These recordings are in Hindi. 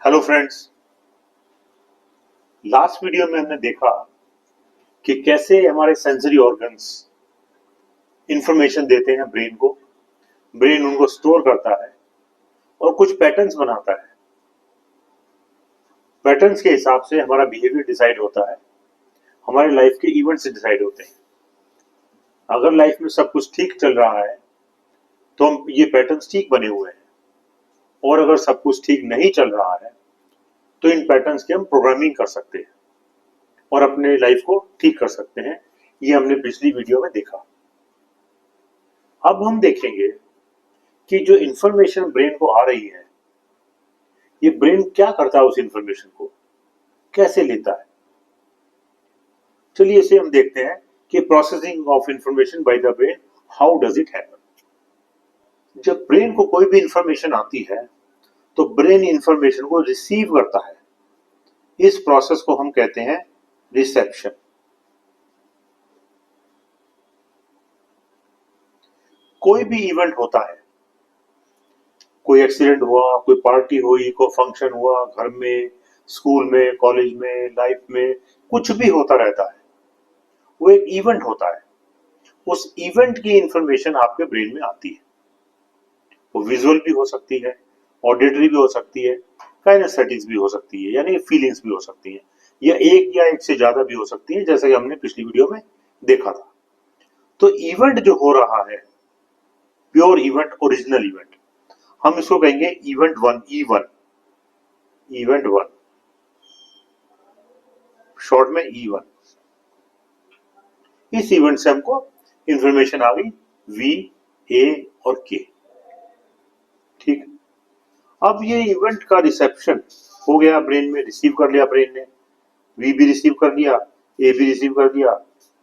Hello friends. लास्ट वीडियो में हमने देखा कि कैसे हमारे सेंसरी ऑर्गन्स इंफॉर्मेशन देते हैं ब्रेन को। ब्रेन उनको स्टोर करता है और कुछ पैटर्न्स बनाता है। पैटर्न्स के हिसाब से हमारा बिहेवियर डिसाइड होता है, हमारे लाइफ के इवेंट्स डिसाइड होते हैं। अगर लाइफ में सब कुछ ठीक चल रहा है तो हम ये पैटर्न्स ठीक बने हुए हैं, और अगर सब कुछ ठीक नहीं चल रहा है तो इन पैटर्न्स की हम प्रोग्रामिंग कर सकते हैं और अपने लाइफ को ठीक कर सकते हैं। ये हमने पिछली वीडियो में देखा। अब हम देखेंगे कि जो इंफॉर्मेशन ब्रेन को आ रही है, ये ब्रेन क्या करता है, उस इंफॉर्मेशन को कैसे लेता है। चलिए इसे हम देखते हैं कि processing of information by the brain, how does it happen. जब ब्रेन को कोई भी इंफॉर्मेशन आती है तो ब्रेन इंफॉर्मेशन को रिसीव करता है। इस प्रोसेस को हम कहते हैं रिसेप्शन। कोई भी इवेंट होता है, कोई एक्सीडेंट हुआ, कोई पार्टी हुई, कोई फंक्शन हुआ, घर में, स्कूल में, कॉलेज में, लाइफ में कुछ भी होता रहता है, वो एक इवेंट होता है। उस इवेंट की इंफॉर्मेशन आपके ब्रेन में आती है। वो विजुअल भी हो सकती है, ऑडिटरी भी हो सकती है, काइनेस्थेटिक्स भी हो सकती है, यानी फीलिंग्स भी हो सकती है, या एक से ज्यादा भी हो सकती है, जैसा कि हमने पिछली वीडियो में देखा था। तो इवेंट जो हो रहा है, प्योर इवेंट, ओरिजिनल इवेंट, हम इसको कहेंगे event one, E1। Event one, short में E1। इस इवेंट से हमको इंफॉर्मेशन आ गई V, A और K। ठीक। अब ये इवेंट का रिसेप्शन हो गया, ब्रेन में रिसीव कर लिया ब्रेन ने, V भी रिसीव कर लिया, A भी रिसीव कर लिया,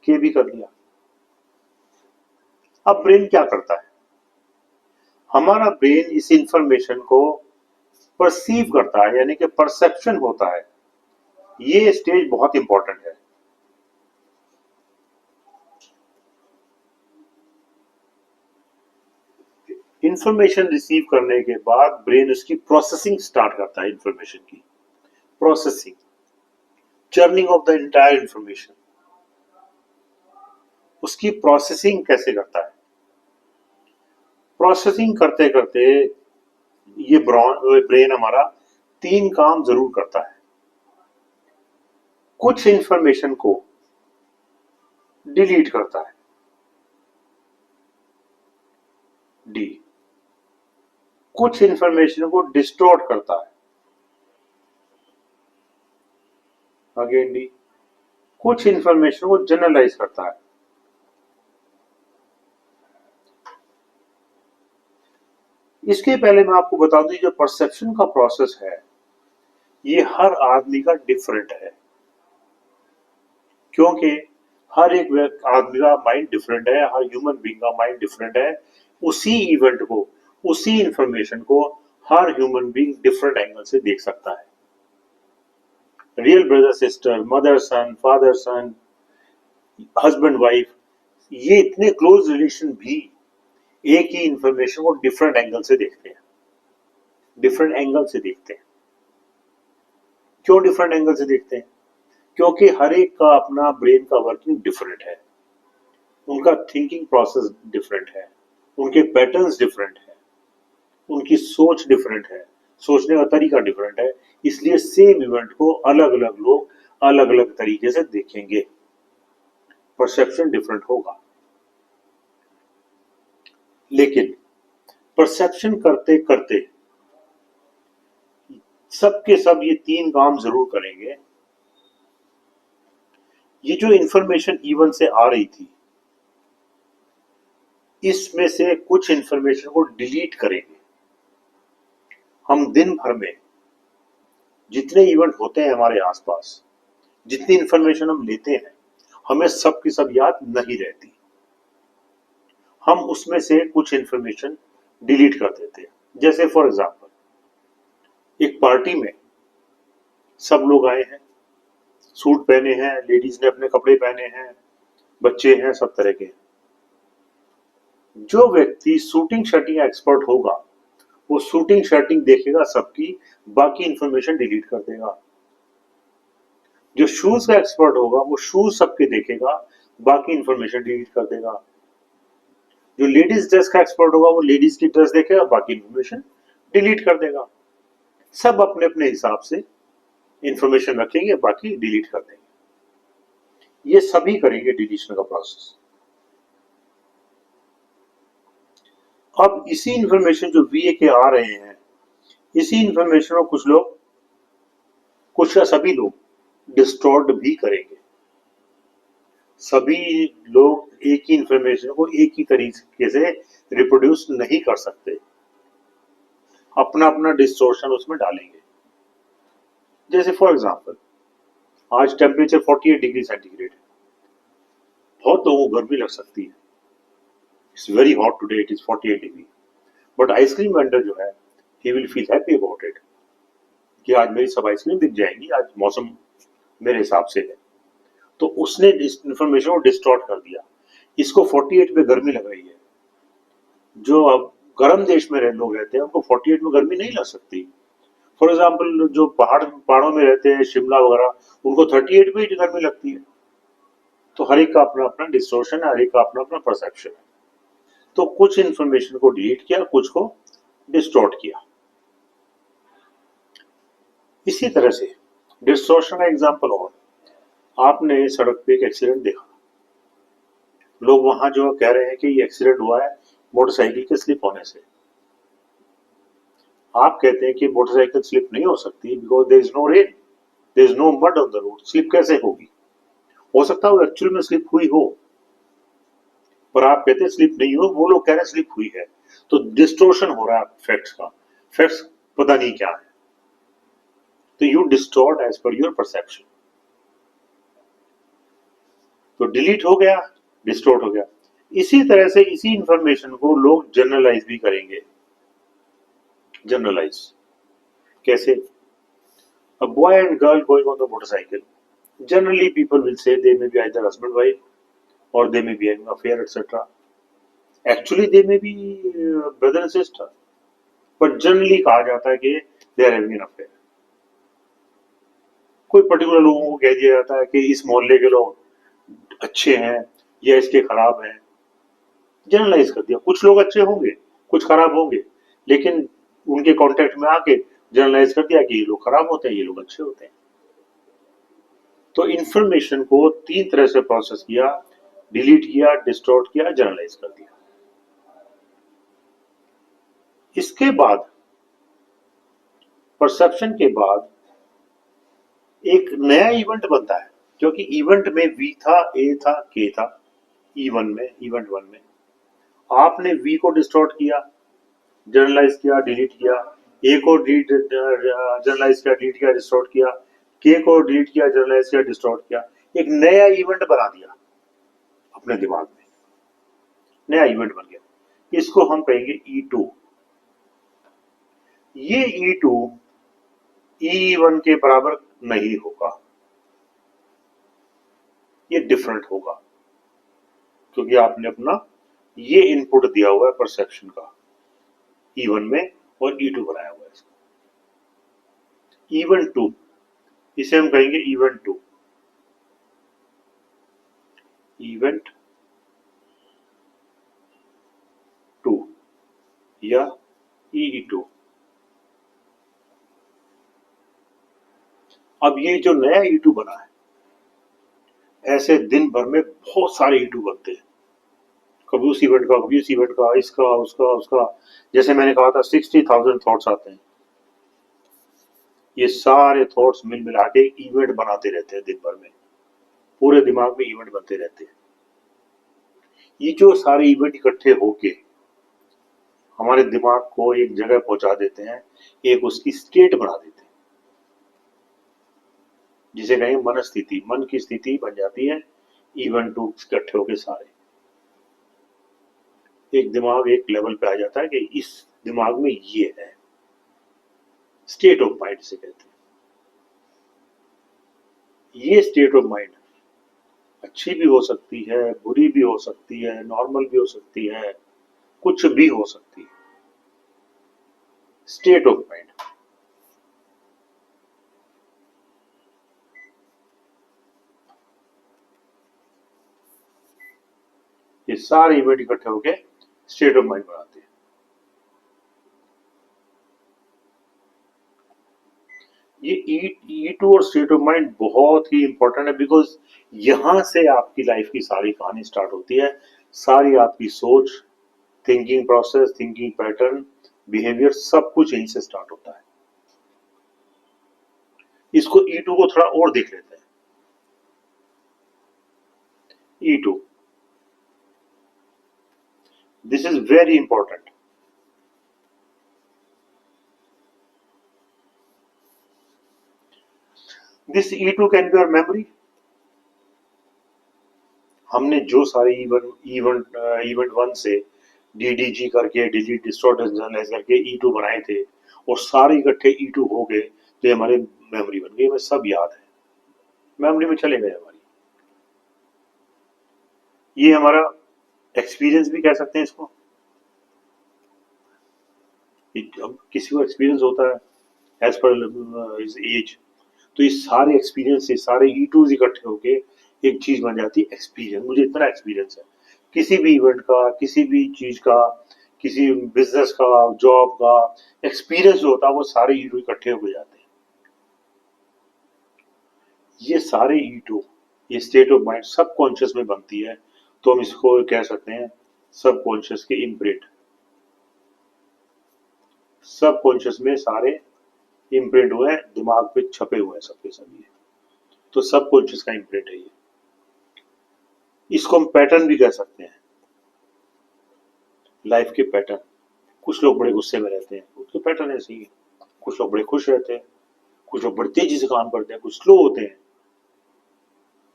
K भी कर लिया। अब ब्रेन क्या करता है? हमारा ब्रेन इस इंफॉर्मेशन को परसीव करता है, यानी कि परसेप्शन होता है। ये स्टेज बहुत इंपॉर्टेंट है। इंफॉर्मेशन रिसीव करने के बाद ब्रेन उसकी प्रोसेसिंग स्टार्ट करता है। इंफॉर्मेशन की processing, churning of the entire information. उसकी प्रोसेसिंग कैसे करता है? प्रोसेसिंग करते करते ये ब्रेन हमारा तीन काम जरूर करता है। कुछ इंफॉर्मेशन को डिलीट करता है, डी। कुछ इंफॉर्मेशन को डिस्टॉर्ट करता है, अगेन डी। कुछ इंफॉर्मेशन को जनरलाइज करता है। इसके पहले मैं आपको बता दूं, जो परसेप्शन का प्रोसेस है ये हर आदमी का डिफरेंट है, क्योंकि हर एक आदमी का माइंड डिफरेंट है, हर ह्यूमन बीइंग का माइंड डिफरेंट है। उसी इवेंट को, उसी इंफॉर्मेशन को हर ह्यूमन बीइंग डिफरेंट एंगल से देख सकता है। Real brother sister, mother son, father son, husband wife, ये इतने क्लोज रिलेशन भी एक ही इंफॉर्मेशन को डिफरेंट एंगल से देखते हैं। डिफरेंट एंगल से देखते हैं। क्यों डिफरेंट एंगल से देखते हैं? क्योंकि हर एक का अपना ब्रेन का वर्किंग डिफरेंट है, उनका थिंकिंग प्रोसेस डिफरेंट है, उनके पैटर्न्स डिफरेंट है, उनकी सोच डिफरेंट है, सोचने का तरीका डिफरेंट है। इसलिए सेम इवेंट को अलग अलग लोग अलग अलग तरीके से देखेंगे, परसेप्शन डिफरेंट होगा। लेकिन परसेप्शन करते करते सबके सब ये तीन काम जरूर करेंगे। ये जो इंफॉर्मेशन E1 से आ रही थी, इसमें से कुछ इंफॉर्मेशन को डिलीट करेंगे। हम दिन भर में जितने इवेंट होते हैं हमारे आसपास, जितनी इंफॉर्मेशन हम लेते हैं, हमें सब की सब याद नहीं रहती। हम उसमें से कुछ इंफॉर्मेशन डिलीट कर देते हैं। जैसे फॉर एग्जांपल, एक पार्टी में सब लोग आए हैं, सूट पहने हैं, लेडीज ने अपने कपड़े पहने हैं, बच्चे हैं, सब तरह के। जो व्यक्ति शूटिंग शटिंग एक्सपर्ट होगा वो शूटिंग शर्टिंग देखेगा सबकी, बाकी इंफॉर्मेशन डिलीट कर देगा। जो शूज का एक्सपर्ट होगा वो शूज सबके देखेगा, बाकी इंफॉर्मेशन डिलीट कर देगा। जो लेडीज ड्रेस का एक्सपर्ट होगा वो लेडीज की ड्रेस देखेगा, बाकी इंफॉर्मेशन डिलीट कर देगा। सब अपने अपने हिसाब से इंफॉर्मेशन रखेंगे, बाकी डिलीट कर देंगे। ये सभी करेंगे डिलीशन का प्रोसेस। अब इसी इंफॉर्मेशन जो वीए के आ रहे हैं, इसी इंफॉर्मेशन को कुछ लोग, कुछ या सभी लोग डिस्टॉर्ट भी करेंगे। सभी लोग एक ही इंफॉर्मेशन को एक ही तरीके से रिप्रोड्यूस नहीं कर सकते, अपना अपना डिस्टोर्शन उसमें डालेंगे। जैसे फॉर एग्जांपल, आज टेम्परेचर 48 डिग्री सेंटीग्रेड है, बहुत लोगों को गर्मी लग सकती है। It's very hot today, it is 48 degree, but ice cream vendor जो है, he will feel happy about it कि आज मेरी सब आइसक्रीम बिक जाएंगी, आज मौसम मेरे हिसाब से है। तो उसने इस इंफॉर्मेशन को डिस्टॉर्ट कर दिया। इसको 48 में गर्मी लग रही है, जो अब गर्म देश में लोग रहते हैं उनको 48 में गर्मी नहीं लग सकती। फॉर एग्जाम्पल, जो पहाड़ों में रहते हैं, शिमला वगैरह, उनको 38 में ही गर्मी लगती है। तो हर एक का अपना अपना डिस्टोर्शन है, हर एक का अपना अपना परसेप्शन है। तो कुछ इंफॉर्मेशन को डिलीट किया, कुछ को डिस्टॉर्ट किया। इसी तरह से डिस्टॉर्शन का एग्जाम्पल और, आपने सड़क पे एक एक्सीडेंट देखा, लोग वहां जो कह रहे हैं कि ये एक्सीडेंट हुआ है मोटरसाइकिल के स्लिप होने से। आप कहते हैं कि मोटरसाइकिल स्लिप नहीं हो सकती because there is no rain, there is no mud on the road, slip कैसे होगी? हो सकता है वो एक्चुअल में स्लिप हुई हो, पर आप कहते हैं स्लिप नहीं हो, वो लोग कह रहे हैं स्लिप हुई है। तो डिस्टोर्शन हो रहा है फैक्ट्स का, फैक्ट्स पता नहीं क्या है। तो you distort as per your perception. तो डिलीट हो गया, डिस्टॉर्ट हो गया। इसी तरह से इसी इंफॉर्मेशन को लोग जनरलाइज भी करेंगे। जनरलाइज कैसे? A boy and girl going on the motorcycle, generally people will say they may be either husband wife or they may be having affair, etc. Actually they may be brother and sister, but generally कहा जाता है कि they are having an affair. कोई पर्टिकुलर लोगों को कह दिया जाता है कि इस मोहल्ले के लोग अच्छे हैं या इसके खराब हैं। जनरलाइज कर दिया, कुछ लोग अच्छे होंगे, कुछ खराब होंगे, लेकिन उनके कांटेक्ट में आके जनरलाइज कर दिया कि ये लोग खराब होते हैं, ये लोग अच्छे होते हैं। तो इंफॉर्मेशन को तीन तरह से प्रोसेस किया, डिलीट किया, डिस्टॉर्ट किया, जनरलाइज कर दिया। इसके बाद, परसेप्शन के बाद एक नया इवेंट बनता है, क्योंकि इवेंट में वी था, ए था, के था। इवेंट वन में आपने वी को डिस्टॉर्ट किया, जनरलाइज किया, डिलीट किया, ए को जनरलाइज किया, डिलीट किया, डिस्टॉर्ट किया, के को डिलीट किया, जनरलाइज किया, डिस्टॉर्ट किया। एक नया इवेंट बना दिया अपने दिमाग में, नया इवेंट बन गया। इसको हम कहेंगे E2। ये E2 E1 के बराबर नहीं होगा, ये डिफरेंट होगा, क्योंकि आपने अपना ये इनपुट दिया हुआ है परसेप्शन का E1 में, और E2 बनाया हुआ है इसको। इवेंट 2, इसे हम कहेंगे इवेंट 2, इवेंट 2 या E2। अब ये जो नया E2 बना है, ऐसे दिन भर में बहुत सारे E2 बनते हैं, कभी उस इवेंट का, कभी उस इवेंट का, इसका, उसका, उसका। जैसे मैंने कहा था 60,000 थॉट्स आते हैं। ये सारे थॉट्स मिल मिला के इवेंट बनाते रहते हैं दिन भर में, पूरे दिमाग में इवेंट बनते रहते हैं। ये जो सारे इवेंट इकट्ठे होके हमारे दिमाग को एक जगह पहुंचा देते हैं, एक उसकी स्टेट बना देते हैं, जिसे कहेंगे मन स्थिति। मन की स्थिति बन जाती है इवेंट 2 इकट्ठे होके सारे। एक दिमाग एक लेवल पे आ जाता है कि इस दिमाग में ये है, स्टेट ऑफ माइंड से कहते हैं। ये स्टेट ऑफ माइंड अच्छी भी हो सकती है, बुरी भी हो सकती है, नॉर्मल भी हो सकती है, कुछ भी हो सकती है। State of mind. ये सारे इवेंट इकट्ठे होके स्टेट ऑफ माइंड बनाते हैं। ये E2 और स्टेट ऑफ माइंड बहुत ही इंपॉर्टेंट है, बिकॉज यहां से आपकी लाइफ की सारी कहानी स्टार्ट होती है। सारी आपकी सोच, thinking process, thinking pattern, behaviour, सब कुछ यहीं से स्टार्ट होता है। इसको E2 को थोड़ा और देख लेते हैं। E2, this is very important. This E2 can be our memory. हमने जो सारे इवेंट वन से DDG करके, डिलीट डिस्टॉर्ट जनरलाइज करके E2 बनाए थे, और सारे इकट्ठे E2 हो गए, तो हमारे मेमोरी बन गई, हमें सब याद है, मेमोरी में चले गए हमारी। ये हमारा एक्सपीरियंस भी कह सकते हैं इसको। अब किसी को एक्सपीरियंस होता है एज पर हिज एज, तो ये सारे एक्सपीरियंस, ये सारे E2 इकट्ठे होके एक चीज बन जाती है एक्सपीरियंस। मुझे इतना एक्सपीरियंस है किसी भी इवेंट का, किसी भी चीज का, किसी बिजनेस का, जॉब का एक्सपीरियंस जो होता है, वो सारे E2 इकट्ठे हो जाते हैं। ये सारे E2, ये स्टेट ऑफ माइंड सब कॉन्शियस में बनती है, तो हम इसको कह सकते हैं सब कॉन्शियस के इम्प्रिंट। सब कॉन्शियस में सारे इम्प्रिंट हुए हैं, दिमाग पे छपे हुए हैं सबके सब, ये तो सब कॉन्शियस का इम्प्रिंट है ये। इसको हम पैटर्न भी कह सकते हैं, लाइफ के पैटर्न। कुछ लोग बड़े गुस्से में रहते हैं, उसके पैटर्न ऐसे ही है। कुछ लोग बड़े खुश रहते हैं, कुछ लोग बड़ी तेजी से काम करते हैं, कुछ स्लो होते हैं।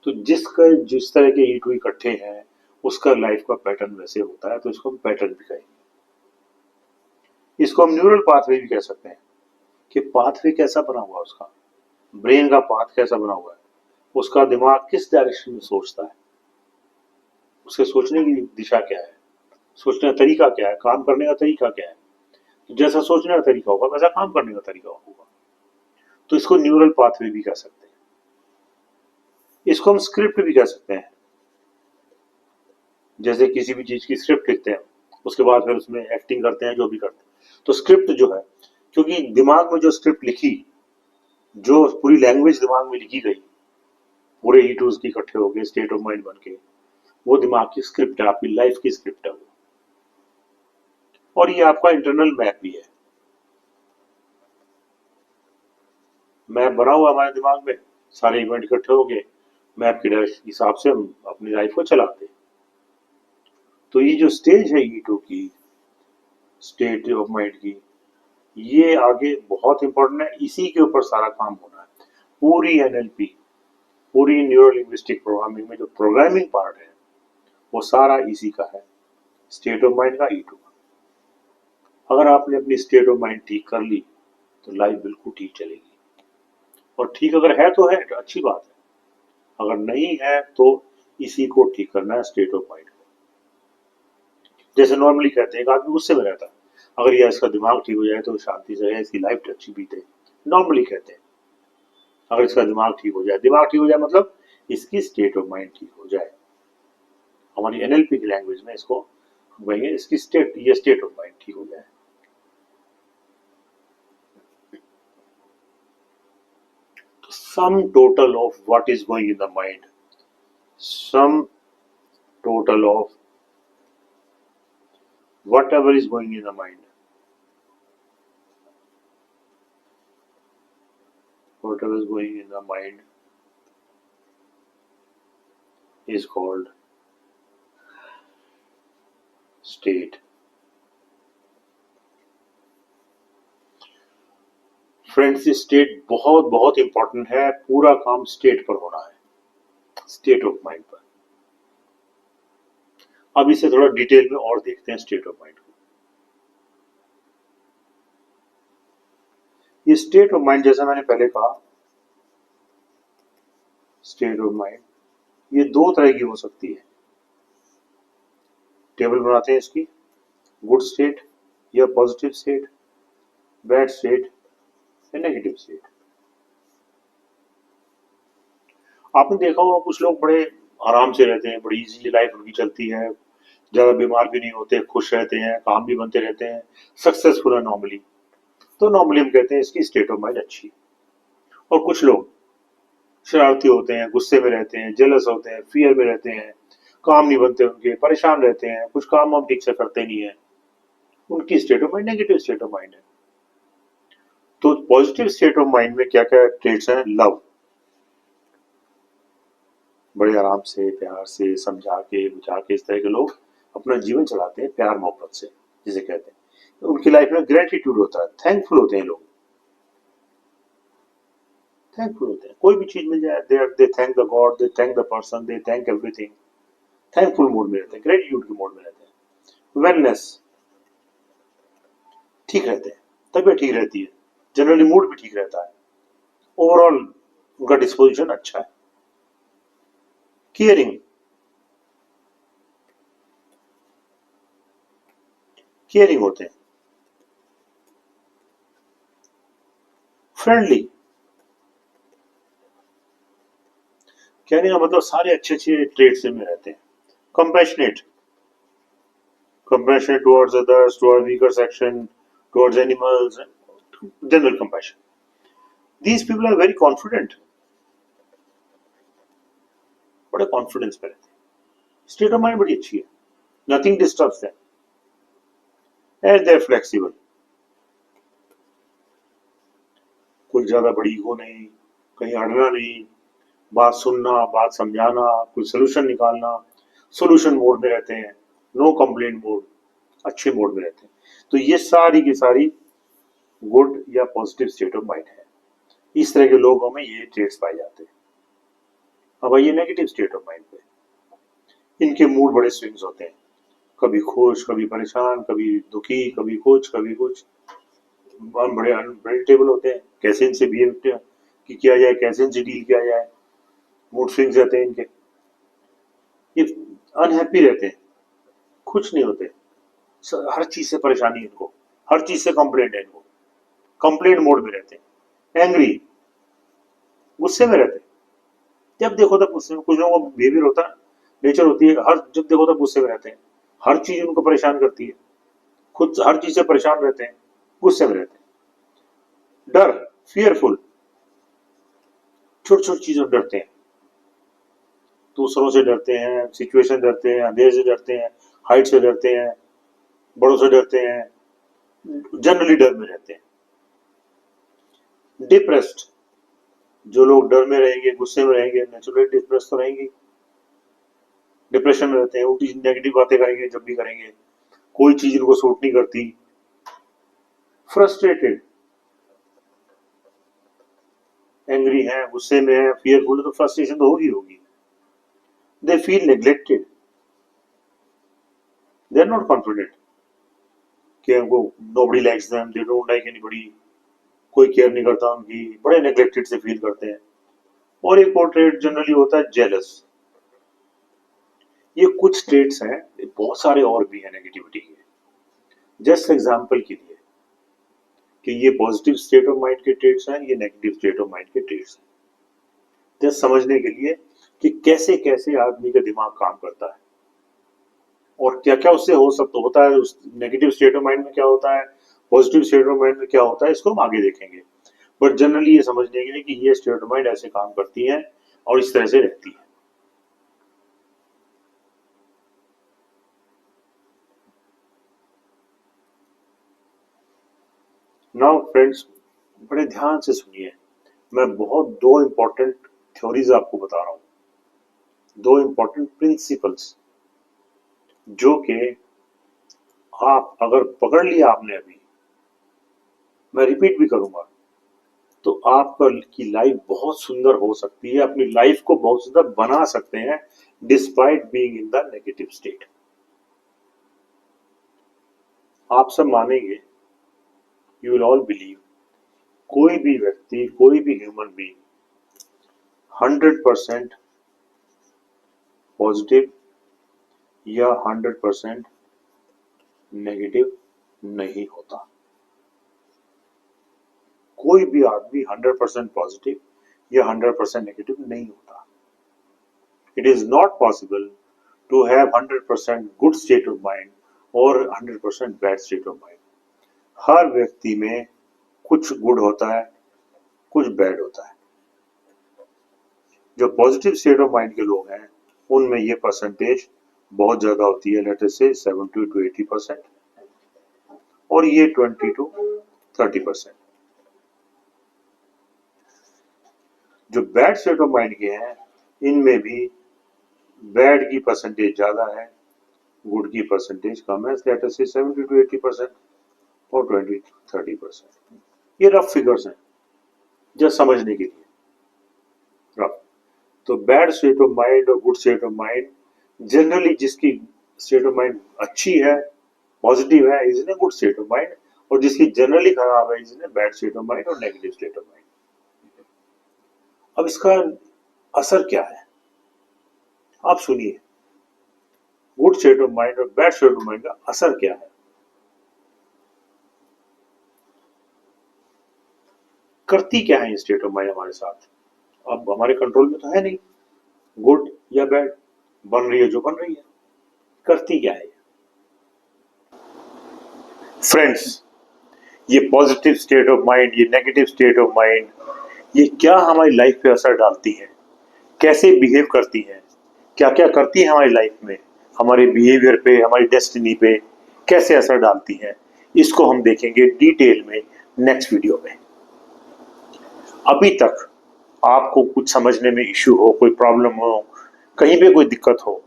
तो जिस तरह के E2 इकट्ठे हैं, उसका लाइफ का पैटर्न वैसे होता है, तो इसको हम पैटर्न भी कहेंगे। इसको हम न्यूरल पाथवे भी कह सकते हैं, कि पाथवे कैसा बना हुआ है उसका, ब्रेन का पाथ कैसा बना हुआ है, उसका दिमाग किस डायरेक्शन में सोचता है, उसके सोचने की दिशा क्या है, सोचने का तरीका क्या है, काम करने का तरीका क्या है। जैसा सोचने का तरीका होगा वैसा काम करने का तरीका होगा, तो इसको न्यूरल पाथवे भी कह सकते हैं। इसको हम स्क्रिप्ट भी कह सकते हैं। जैसे किसी भी चीज की स्क्रिप्ट लिखते हैं, उसके बाद फिर उसमें एक्टिंग करते हैं, जो भी करते हैं, तो स्क्रिप्ट जो है, क्योंकि दिमाग में जो स्क्रिप्ट लिखी, जो पूरी लैंग्वेज दिमाग में लिखी गई, पूरे E2 की इकट्ठे हो गए स्टेट ऑफ माइंड बन के, वो दिमाग की स्क्रिप्ट है, आपकी लाइफ की स्क्रिप्ट है वो। और ये आपका इंटरनल मैप भी है। मैप बना हुआ हमारे दिमाग में, सारे इवेंट इकट्ठे हो गए, मैप के डायरेक्शन के हिसाब से हम अपनी लाइफ को चलाते हैं। तो ये जो स्टेज है E2 की, स्टेट ऑफ माइंड की, ये आगे बहुत इंपॉर्टेंट है। इसी के ऊपर सारा काम होना है। पूरी NLP, पूरी न्यूरो लिंग्विस्टिक प्रोग्रामिंग में जो प्रोग्रामिंग पार्ट है, वो सारा इसी का है, स्टेट ऑफ माइंड का, E2 का। अगर आपने अपनी स्टेट ऑफ माइंड ठीक कर ली, तो लाइफ बिल्कुल ठीक चलेगी। और ठीक अगर है तो है, तो अच्छी बात है। अगर नहीं है तो इसी को ठीक करना है, स्टेट ऑफ माइंड को। जैसे नॉर्मली कहते हैं, एक आदमी गुस्से में रहता है, अगर यह इसका दिमाग ठीक हो जाए तो शांति से रहे, इसकी लाइफ अच्छी बीते, नॉर्मली कहते हैं। अगर इसका दिमाग ठीक हो जाए, दिमाग ठीक हो जाए मतलब इसकी स्टेट ऑफ माइंड ठीक हो जाए। हमारी NLP की लैंग्वेज में इसको हम कहेंगे, इसकी स्टेट, ये स्टेट ऑफ माइंड ठीक हो जाए। Sum total of what is going in the mind, sum total of whatever is going in the mind, whatever is going in the mind is called state. Friends, ये स्टेट बहुत बहुत इंपॉर्टेंट है। पूरा काम स्टेट पर होना है, स्टेट ऑफ माइंड पर। अब इसे थोड़ा डिटेल में और देखते हैं, स्टेट ऑफ माइंड को। ये स्टेट ऑफ माइंड, जैसा मैंने पहले कहा, स्टेट ऑफ माइंड ये दो तरह की हो सकती है। टेबल बनाते हैं इसकी, गुड स्टेट या पॉजिटिव स्टेट। बैड स्टेट या नेगेटिव स्टेट। आपने देखा होगा कुछ लोग बड़े आराम से रहते हैं, बड़ी इजीली लाइफ उनकी चलती है, ज्यादा बीमार भी नहीं होते, खुश रहते हैं, काम भी बनते रहते हैं, सक्सेसफुल है नॉर्मली। तो नॉर्मली हम कहते हैं इसकी स्टेट ऑफ माइंड अच्छी है। और कुछ लोग शरारती होते हैं, गुस्से में रहते हैं, जेलस होते हैं, फियर में रहते हैं, काम नहीं बनते उनके, परेशान रहते हैं, कुछ काम हम ठीक से करते नहीं है, उनकी state of mind negative state of mind है। तो पॉजिटिव स्टेट ऑफ माइंड में क्या क्या ट्रेट्स हैं? लव, बड़े आराम से, प्यार से, समझा के बुझा के इस तरह के लोग अपना जीवन चलाते हैं, प्यार मोहब्बत से जिसे कहते हैं। तो उनकी लाइफ में ग्रेटिट्यूड होता है, थैंकफुल होते हैं लोग, थैंकफुल होते हैं, कोई भी चीज मिल जाए they thank the god, they thank the person, they thank everything, thankful mood में रहते हैं, ग्रेटिट्यूड के मूड में रहते हैं। वेलनेस, ठीक रहते हैं, तबीयत ठीक रहती है, जनरली मूड भी ठीक रहता है, ओवरऑल उनका डिस्पोजिशन अच्छा है। केयरिंग, केयरिंग होते हैं। फ्रेंडली, कहने का मतलब सारे अच्छे अच्छे ट्रेड्स में रहते हैं। Compassionate, compassionate towards others, towards weaker section, towards animals, general compassion. These people are very confident, बड़े कॉन्फिडेंस में रहते हैं, स्टेट ऑफ माइंड बड़ी अच्छी है, nothing disturbs them and they are flexible. कोई ज्यादा बड़ी ईगो नहीं, कहीं अड़ना नहीं, बात सुनना, बात समझाना, कोई सोल्यूशन निकालना, सोल्यूशन मोड में रहते हैं, नो कंप्लेंट मोड, अच्छे मोड में रहते हैं। तो ये सारी की सारी गुड या पॉजिटिव स्टेट ऑफ माइंड है। इस तरह के लोगों में ये ट्रेट्स पाए जाते हैं। अब आइए नेगेटिव स्टेट ऑफ माइंड पे। इनके मूड बड़े स्विंग्स होते हैं, कभी खुश, कभी परेशान, कभी दुखी, कभी कुछ, कभी कुछ। बड़े अनप्रेडिक्टेबल होते हैं, कैसे इनसे बिहेव किया जाए, कैसे इनसे डील किया जाए, मूड स्विंग्स रहते हैं इनके। ये अनहैप्पी रहते हैं, खुश नहीं होते, हर चीज से परेशानी है इनको, हर चीज से कंप्लेंट है इनको, कंप्लेंट मोड में रहते हैं। एंग्री, गुस्से में रहते हैं, जब देखो तब गुस्से में। कुछ लोगों का बिहेवियर होता है, नेचर होती है, हर जब देखो तब गुस्से में रहते हैं, हर चीज उनको परेशान करती है, खुद हर चीज से परेशान रहते हैं, गुस्से में रहते हैं। डर, फियरफुल, छोटी छोटी चीजों से डरते हैं, दूसरों से डरते हैं, सिचुएशन डरते हैं, अंधेरे से डरते हैं, हाइट से डरते हैं, बड़ों से डरते हैं, जनरली डर में रहते हैं। डिप्रेस्ड, जो लोग डर में रहेंगे, गुस्से में रहेंगे, नेचुरली डिप्रेस तो रहेंगे, डिप्रेशन में रहते हैं, उल्टी नेगेटिव बातें करेंगे जब भी करेंगे, कोई चीज इनको सूट नहीं करती। फ्रस्ट्रेटेड, एंग्री है, गुस्से में है, फियरफुल है, तो फ्रस्ट्रेशन तो होगी होगी। They feel neglected, they are not confident कि हमको nobody likes them, they don't like anybody, कोई केयर नहीं करता उनकी, बड़े नेग्लेक्टेड से फील करते हैं। और एक और ट्रेट जनरली होता है जेलस। ये कुछ ट्रेट्स हैं, बहुत सारे और भी हैं नेगेटिविटी के, जस्ट एग्जांपल के लिए कि ये पॉजिटिव स्टेट ऑफ माइंड के ट्रेट्स हैं, ये नेगेटिव स्टेट ऑफ माइंड के ट्रेट्स हैं, जस्ट समझने के लिए कि कैसे कैसे आदमी का दिमाग काम करता है और क्या क्या उससे हो सकता होता है, उस नेगेटिव स्टेट ऑफ माइंड में क्या होता है, पॉजिटिव स्टेट ऑफ माइंड में क्या होता है, इसको हम आगे देखेंगे। बट जनरली ये समझने के लिए कि ये स्टेट ऑफ माइंड ऐसे काम करती है और इस तरह से रहती है। नाउ फ्रेंड्स, बड़े ध्यान से सुनिए, मैं बहुत दो इंपॉर्टेंट थ्योरीज आपको बता रहा हूं, दो इंपॉर्टेंट प्रिंसिपल्स, जो कि आप अगर पकड़ लिया आपने अभी, मैं रिपीट भी करूंगा, तो आपका की लाइफ बहुत सुंदर हो सकती है, अपनी लाइफ को बहुत सुंदर बना सकते हैं despite being in the negative state. आप सब मानेंगे, यू विल ऑल बिलीव, कोई भी व्यक्ति, कोई भी ह्यूमन बीइंग 100% पॉजिटिव या 100% नेगेटिव नहीं होता। कोई भी आदमी 100% पॉजिटिव या 100% नेगेटिव नहीं होता। It is not possible to have 100% good state of mind और 100% बैड स्टेट ऑफ माइंड। हर व्यक्ति में कुछ गुड होता है, कुछ बैड होता है। जो पॉजिटिव स्टेट ऑफ माइंड के लोग हैं उनमें ये परसेंटेज बहुत ज्यादा होती है, लेट अस से 70 to 80%, और ये 20 to 30%। जो बैड स्टेट ऑफ माइंड के हैं इनमें भी बैड की परसेंटेज ज्यादा है, गुड की परसेंटेज कम है, लेट अस से 70 to 80% और 20 to 30%। ये रफ फिगर्स हैं जस्ट समझने के लिए, रफ। तो बैड स्टेट ऑफ माइंड और good state of mind, generally जिसकी स्टेट ऑफ माइंड अच्छी है, पॉजिटिव है, is in a good state of mind, और जिसकी जनरली खराब है is in a bad state of mind और नेगेटिव स्टेट ऑफ माइंड। अब इसका असर क्या है आप सुनिए। गुड स्टेट ऑफ माइंड और बैड स्टेट ऑफ माइंड का असर क्या है, करती क्या है ये स्टेट ऑफ माइंड हमारे साथ। अब हमारे कंट्रोल में तो है नहीं, गुड या बैड, बन रही है जो बन रही है, करती क्या है। फ्रेंड्स, ये पॉजिटिव स्टेट ऑफ माइंड, ये नेगेटिव स्टेट ऑफ माइंड, ये क्या हमारी लाइफ पे असर डालती है, कैसे बिहेव करती है, क्या क्या करती है हमारी लाइफ में, हमारे बिहेवियर पे, हमारी डेस्टिनी पे कैसे असर डालती है, इसको हम देखेंगे डिटेल में नेक्स्ट वीडियो में। अभी तक आपको कुछ समझने में इश्यू हो, कोई प्रॉब्लम हो, कहीं पे कोई दिक्कत हो,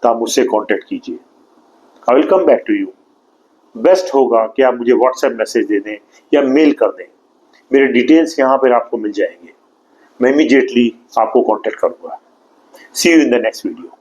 तो आप मुझसे कांटेक्ट कीजिए। I will come back to you. Best होगा कि आप मुझे व्हाट्सएप मैसेज दे दें या मेल कर दें, मेरे डिटेल्स यहाँ पर आपको मिल जाएंगे, मैं इमीडिएटली आपको कांटेक्ट करूंगा। See you in the next video.